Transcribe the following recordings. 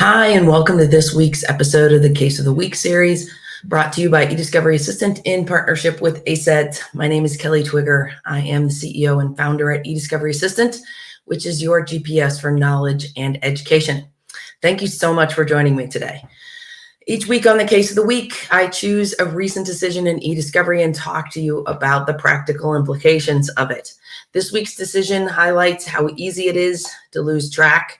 Hi, and welcome to this week's episode of the Case of the Week series, brought to you by eDiscovery Assistant in partnership with ACEDS. My name is Kelly Twigger. I am the CEO and founder at eDiscovery Assistant, which is your GPS for knowledge and education. Thank you so much for joining me today. Each week on the Case of the Week, I choose a recent decision in eDiscovery and talk to you about the practical implications of it. This week's decision highlights how easy it is to lose track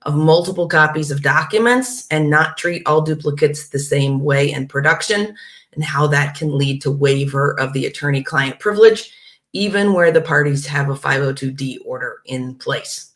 of multiple copies of documents and not treat all duplicates the same way in production, and how that can lead to waiver of the attorney-client privilege, even where the parties have a 502D order in place.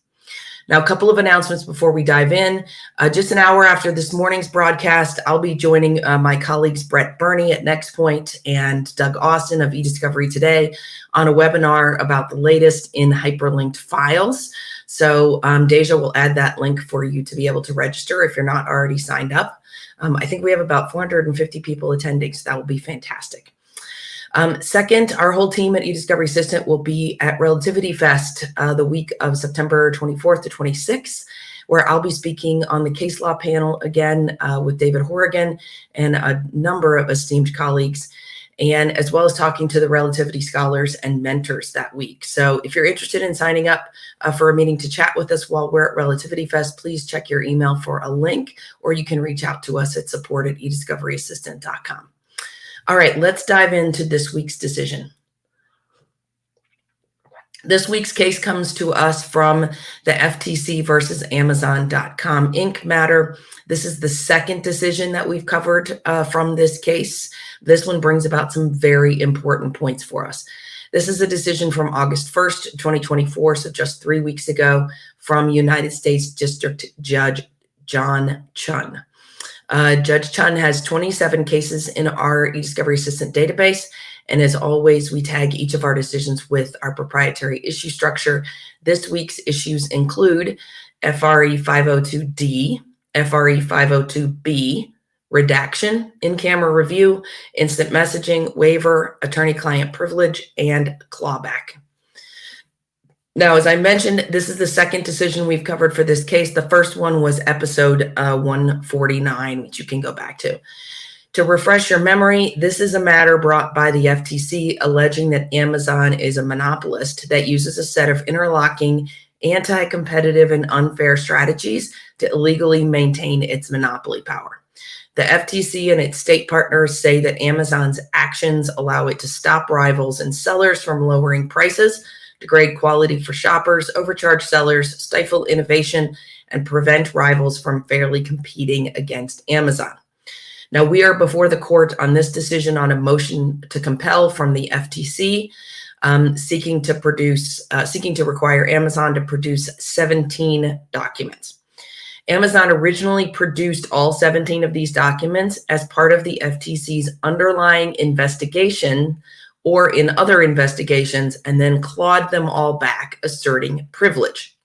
Now, a couple of announcements before we dive in. Just an hour after this morning's broadcast, I'll be joining my colleagues Brett Burney at NextPoint and Doug Austin of eDiscovery Today on a webinar about the latest in hyperlinked files. So Deja will add that link for you to be able to register if you're not already signed up. I think we have about 450 people attending, so that will be fantastic. Second, our whole team at eDiscovery Assistant will be at Relativity Fest the week of September 24th to 26th, where I'll be speaking on the case law panel again with David Horrigan and a number of esteemed colleagues, and as well as talking to the relativity scholars and mentors that week. So if you're interested in signing up for a meeting to chat with us while we're at Relativity Fest, please check your email for a link, or you can reach out to us at support@ediscoveryassistant.com. All right, let's dive into this week's decision. This week's case comes to us from the FTC versus Amazon.com Inc. matter. This is the second decision that we've covered from this case. This one brings about some very important points for us. This is a decision from August 1st, 2024, so just 3 weeks ago, from United States District Judge John Chun. Judge Chun has 27 cases in our eDiscovery Assistant database. And as always, we tag each of our decisions with our proprietary issue structure. This week's issues include FRE 502D, FRE 502B, redaction, in-camera review, instant messaging, waiver, attorney-client privilege, and clawback. Now, as I mentioned, this is the second decision we've covered for this case. The first one was episode 149, which you can go back to. To refresh your memory, this is a matter brought by the FTC alleging that Amazon is a monopolist that uses a set of interlocking, anti-competitive, and unfair strategies to illegally maintain its monopoly power. The FTC and its state partners say that Amazon's actions allow it to stop rivals and sellers from lowering prices, degrade quality for shoppers, overcharge sellers, stifle innovation, and prevent rivals from fairly competing against Amazon. Now, we are before the court on this decision on a motion to compel from the FTC, seeking to require Amazon to produce 17 documents. Amazon originally produced all 17 of these documents as part of the FTC's underlying investigation or in other investigations, and then clawed them all back, asserting privilege.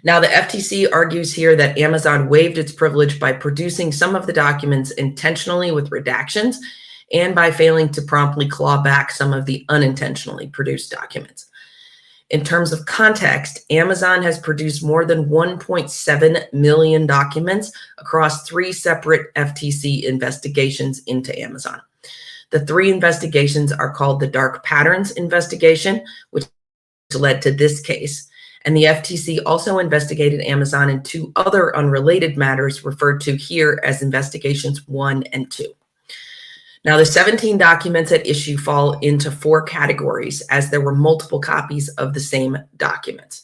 Now, the FTC argues here that Amazon waived its privilege by producing some of the documents intentionally with redactions and by failing to promptly claw back some of the unintentionally produced documents. In terms of context, Amazon has produced more than 1.7 million documents across 3 separate FTC investigations into Amazon. The 3 investigations are called the Dark Patterns investigation, which led to this case. And the FTC also investigated Amazon in 2 other unrelated matters referred to here as investigations 1 and 2. Now, the 17 documents at issue fall into 4 categories, as there were multiple copies of the same documents.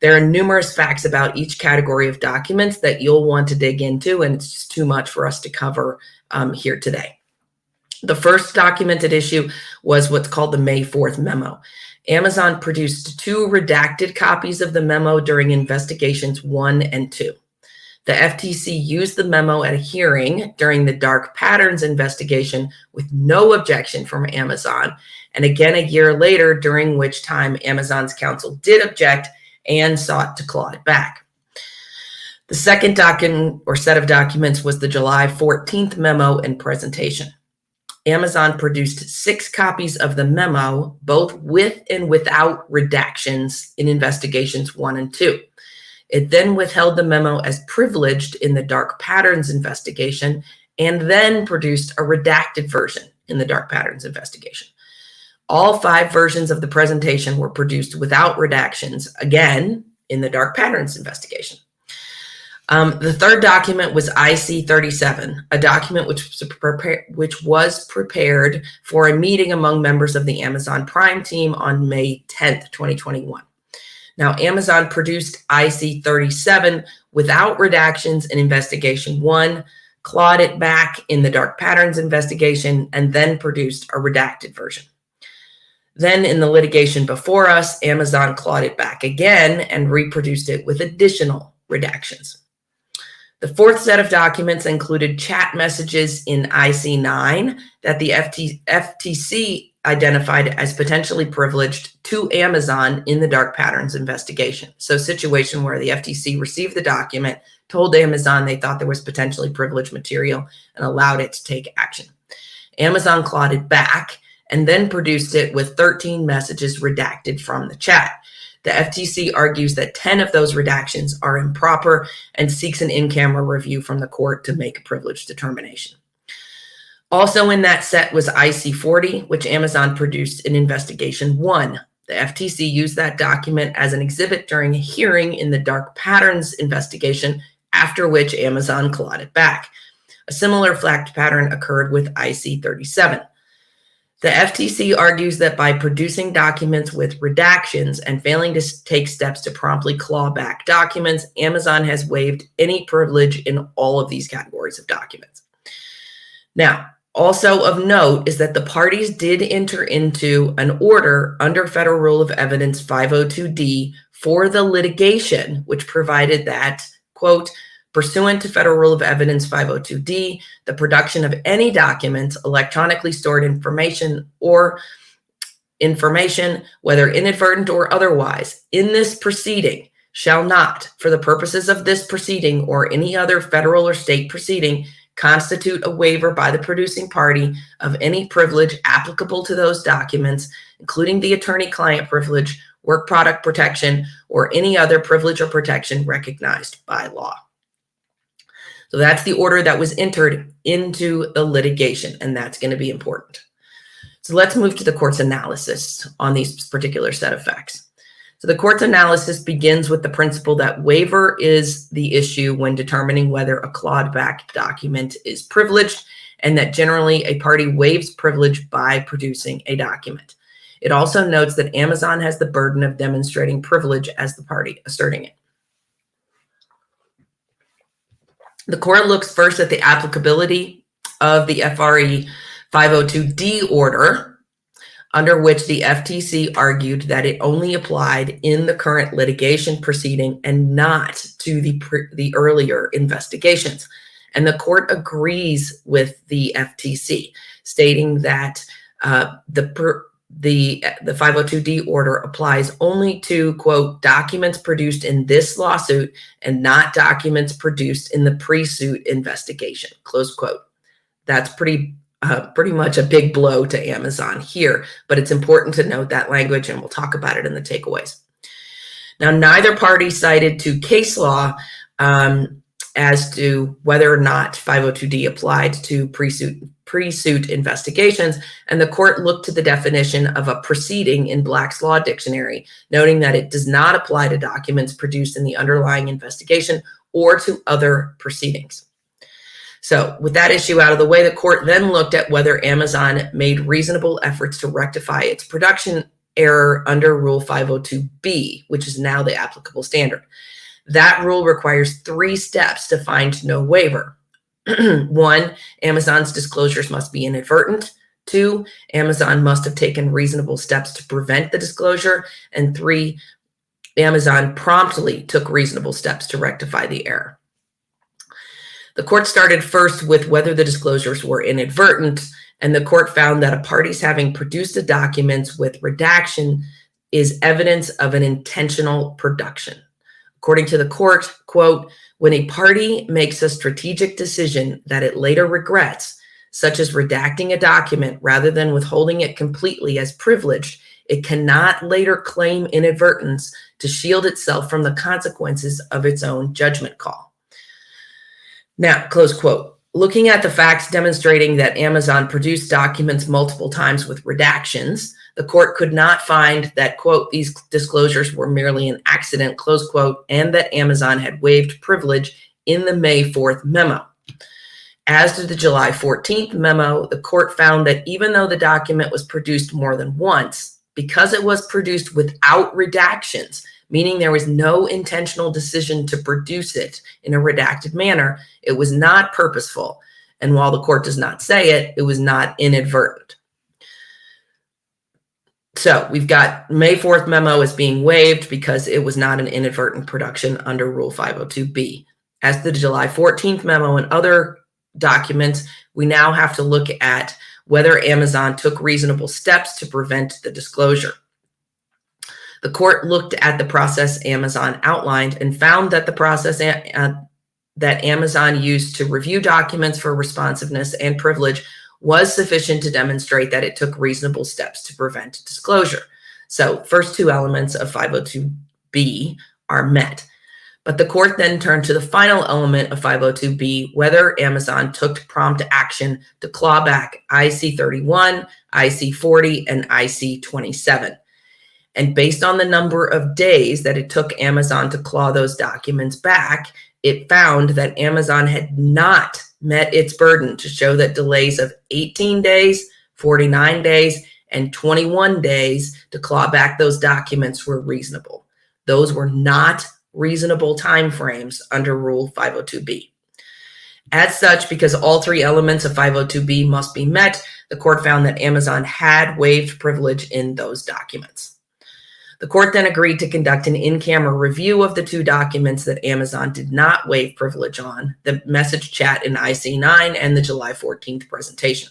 There are numerous facts about each category of documents that you'll want to dig into, and it's just too much for us to cover here today. The first documented issue was what's called the May 4th memo. Amazon produced 2 redacted copies of the memo during investigations 1 and 2. The FTC used the memo at a hearing during the Dark Patterns investigation with no objection from Amazon, and again a year later, during which time Amazon's counsel did object and sought to claw it back. The second document or set of documents was the July 14th memo and presentation. Amazon produced 6 copies of the memo, both with and without redactions in investigations 1 and 2. It then withheld the memo as privileged in the dark patterns investigation and then produced a redacted version in the dark patterns investigation. All 5 versions of the presentation were produced without redactions, again, in the dark patterns investigation. The third document was IC-37, a document which was prepared for a meeting among members of the Amazon Prime team on May 10th, 2021. Now, Amazon produced IC-37 without redactions in investigation 1, clawed it back in the dark patterns investigation, and then produced a redacted version. Then in the litigation before us, Amazon clawed it back again and reproduced it with additional redactions. The fourth set of documents included chat messages in IC9 that the FTC identified as potentially privileged to Amazon in the dark patterns investigation. So a situation where the FTC received the document, told Amazon they thought there was potentially privileged material, and allowed it to take action. Amazon clawed it back and then produced it with 13 messages redacted from the chat. The FTC argues that 10 of those redactions are improper and seeks an in-camera review from the court to make a privilege determination. Also in that set was IC-40, which Amazon produced in investigation 1. The FTC used that document as an exhibit during a hearing in the dark patterns investigation, after which Amazon clawed it back. A similar fact pattern occurred with IC-37. The FTC argues that by producing documents with redactions and failing to take steps to promptly claw back documents, Amazon has waived any privilege in all of these categories of documents. Now, also of note is that the parties did enter into an order under Federal Rule of Evidence 502D for the litigation, which provided that, quote, pursuant to Federal Rule of Evidence 502D, the production of any document, electronically stored information, or information, whether inadvertent or otherwise, in this proceeding shall not, for the purposes of this proceeding or any other federal or state proceeding, constitute a waiver by the producing party of any privilege applicable to those documents, including the attorney-client privilege, work product protection, or any other privilege or protection recognized by law. So that's the order that was entered into the litigation, and that's going to be important. So let's move to the court's analysis on these particular set of facts. So the court's analysis begins with the principle that waiver is the issue when determining whether a clawed back document is privileged, and that generally a party waives privilege by producing a document. It also notes that Amazon has the burden of demonstrating privilege as the party asserting it. The court looks first at the applicability of the FRE 502D order, under which the FTC argued that it only applied in the current litigation proceeding and not to the earlier investigations. And the court agrees with the FTC, stating that the 502D order applies only to, quote, documents produced in this lawsuit and not documents produced in the pre-suit investigation, close quote. That's pretty much a big blow to Amazon here, but it's important to note that language, and we'll talk about it in the takeaways. Now, neither party cited to case law as to whether or not 502D applied to pre-suit investigations, and the court looked to the definition of a proceeding in Black's Law Dictionary, noting that it does not apply to documents produced in the underlying investigation or to other proceedings. So with that issue out of the way, the court then looked at whether Amazon made reasonable efforts to rectify its production error under Rule 502B, which is now the applicable standard. That rule requires 3 steps to find no waiver. 1, Amazon's disclosures must be inadvertent. 2, Amazon must have taken reasonable steps to prevent the disclosure. And 3, Amazon promptly took reasonable steps to rectify the error. The court started first with whether the disclosures were inadvertent, and the court found that a party's having produced the documents with redaction is evidence of an intentional production. According to the court, quote, when a party makes a strategic decision that it later regrets, such as redacting a document rather than withholding it completely as privileged, it cannot later claim inadvertence to shield itself from the consequences of its own judgment call. Now, close quote. Looking at the facts demonstrating that Amazon produced documents multiple times with redactions, the court could not find that, quote, these disclosures were merely an accident, close quote, and that Amazon had waived privilege in the May 4th memo. As to the July 14th memo, the court found that even though the document was produced more than once, because it was produced without redactions, meaning there was no intentional decision to produce it in a redacted manner, it was not purposeful. And while the court does not say it, it was not inadvertent. So we've got May 4th memo as being waived because it was not an inadvertent production under Rule 502B. As to the July 14th memo and other documents, we now have to look at whether Amazon took reasonable steps to prevent the disclosure. The court looked at the process Amazon outlined and found that the process that Amazon used to review documents for responsiveness and privilege was sufficient to demonstrate that it took reasonable steps to prevent disclosure. So first two elements of 502B are met. But the court then turned to the final element of 502B, whether Amazon took prompt action to claw back IC31, IC40, and IC27. And based on the number of days that it took Amazon to claw those documents back, it found that Amazon had not met its burden to show that delays of 18 days, 49 days, and 21 days to claw back those documents were reasonable. Those were not reasonable timeframes under Rule 502B. As such, because all three elements of 502B must be met, the court found that Amazon had waived privilege in those documents. The court then agreed to conduct an in-camera review of the two documents that Amazon did not waive privilege on, the message chat in IC9 and the July 14th presentation.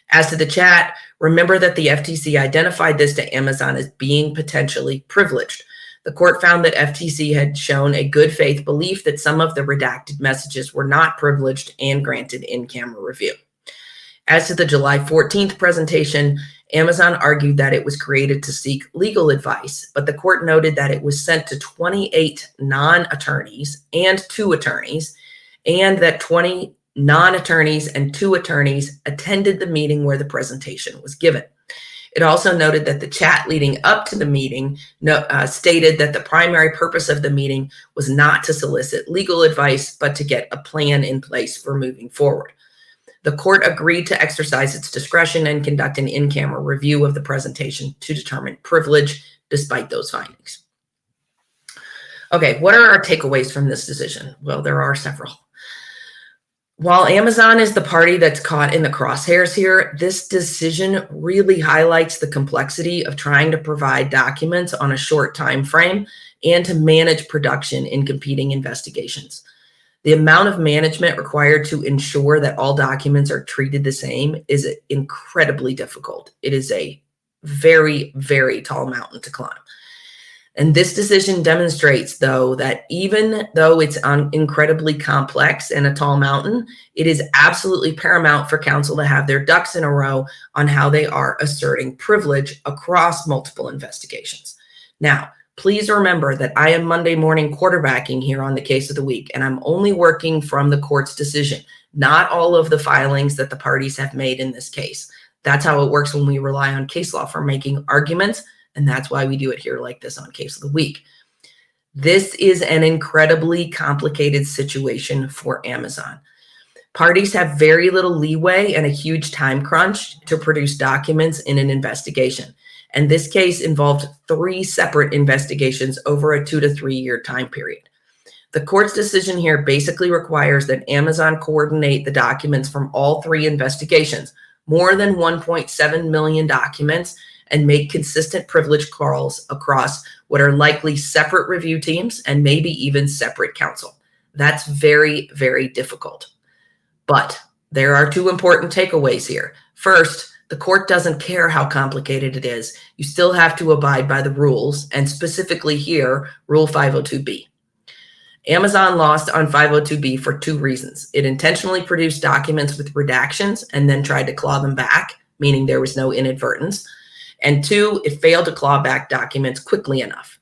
As to the chat, remember that the FTC identified this to Amazon as being potentially privileged. The court found that FTC had shown a good faith belief that some of the redacted messages were not privileged and granted in-camera review. As to the July 14th presentation, Amazon argued that it was created to seek legal advice, but the court noted that it was sent to 28 non-attorneys and 2 attorneys, and that 20 non-attorneys and 2 attorneys attended the meeting where the presentation was given. It also noted that the chat leading up to the meeting stated that the primary purpose of the meeting was not to solicit legal advice, but to get a plan in place for moving forward. The court agreed to exercise its discretion and conduct an in-camera review of the presentation to determine privilege despite those findings. Okay, what are our takeaways from this decision? Well, there are several. While Amazon is the party that's caught in the crosshairs here, this decision really highlights the complexity of trying to provide documents on a short time frame and to manage production in competing investigations. The amount of management required to ensure that all documents are treated the same is incredibly difficult. It is a very, very tall mountain to climb. And this decision demonstrates, though, that even though it's incredibly complex and a tall mountain, it is absolutely paramount for counsel to have their ducks in a row on how they are asserting privilege across multiple investigations. Now, please remember that I am Monday morning quarterbacking here on the case of the week, and I'm only working from the court's decision, not all of the filings that the parties have made in this case. That's how it works when we rely on case law for making arguments, and that's why we do it here like this on Case of the Week. This is an incredibly complicated situation for Amazon. Parties have very little leeway and a huge time crunch to produce documents in an investigation. And this case involved 3 separate investigations over a 2 to 3 year time period. The court's decision here basically requires that Amazon coordinate the documents from all 3 investigations, more than 1.7 million documents, and make consistent privilege calls across what are likely separate review teams and maybe even separate counsel. That's very, very difficult. But there are 2 important takeaways here. First, the court doesn't care how complicated it is. You still have to abide by the rules, and specifically here, Rule 502B. Amazon lost on 502B for 2 reasons. It intentionally produced documents with redactions and then tried to claw them back, meaning there was no inadvertence. And 2, it failed to claw back documents quickly enough.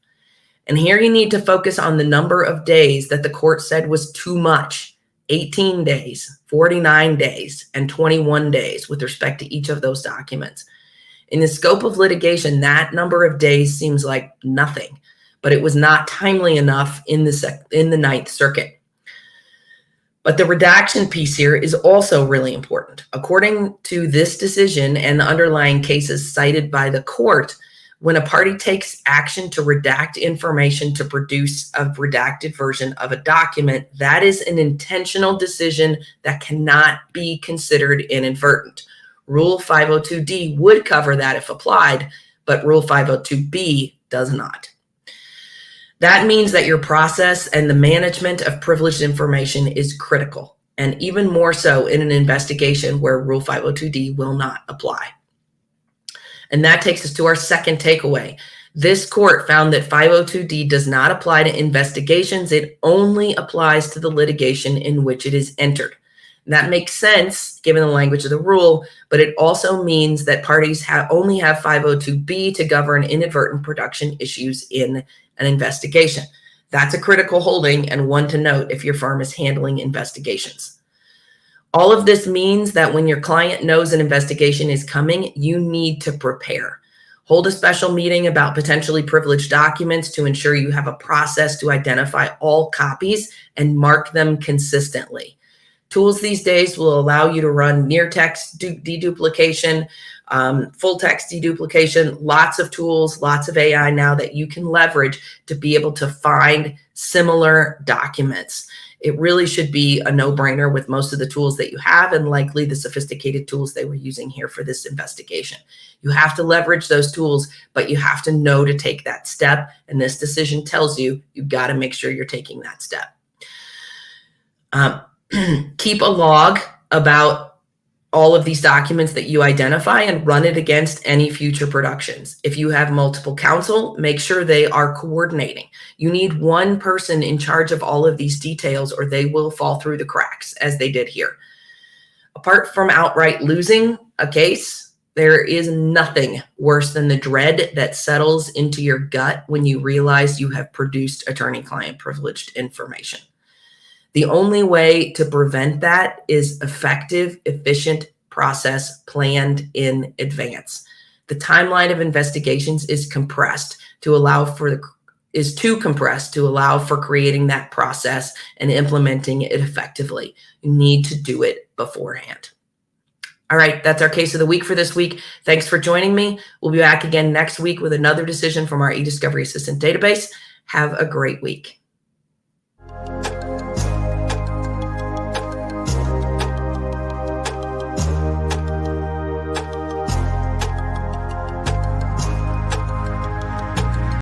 And here you need to focus on the number of days that the court said was too much: 18 days, 49 days, and 21 days with respect to each of those documents. In the scope of litigation, that number of days seems like nothing, but it was not timely enough in the Ninth Circuit. But the redaction piece here is also really important. According to this decision and the underlying cases cited by the court, when a party takes action to redact information to produce a redacted version of a document, that is an intentional decision that cannot be considered inadvertent. Rule 502D would cover that if applied, but Rule 502B does not. That means that your process and the management of privileged information is critical, and even more so in an investigation where Rule 502D will not apply. And that takes us to our second takeaway. This court found that 502D does not apply to investigations. It only applies to the litigation in which it is entered. And that makes sense given the language of the rule, but it also means that parties only have 502B to govern inadvertent production issues in an investigation. That's a critical holding and one to note if your firm is handling investigations. All of this means that when your client knows an investigation is coming, you need to prepare. Hold a special meeting about potentially privileged documents to ensure you have a process to identify all copies and mark them consistently. Tools these days will allow you to run near text deduplication, full text deduplication, lots of tools, lots of AI now that you can leverage to be able to find similar documents. It really should be a no-brainer with most of the tools that you have and likely the sophisticated tools they were using here for this investigation. You have to leverage those tools, but you have to know to take that step. And this decision tells you, you've got to make sure you're taking that step. Keep a log about all of these documents that you identify and run it against any future productions. If you have multiple counsel, make sure they are coordinating. You need one person in charge of all of these details or they will fall through the cracks as they did here. Apart from outright losing a case, there is nothing worse than the dread that settles into your gut when you realize you have produced attorney-client privileged information. The only way to prevent that is effective, efficient process planned in advance. The timeline of investigations is compressed to allow for creating that process and implementing it effectively. You need to do it beforehand. All right, that's our case of the week for this week. Thanks for joining me. We'll be back again next week with another decision from our eDiscovery Assistant database. Have a great week.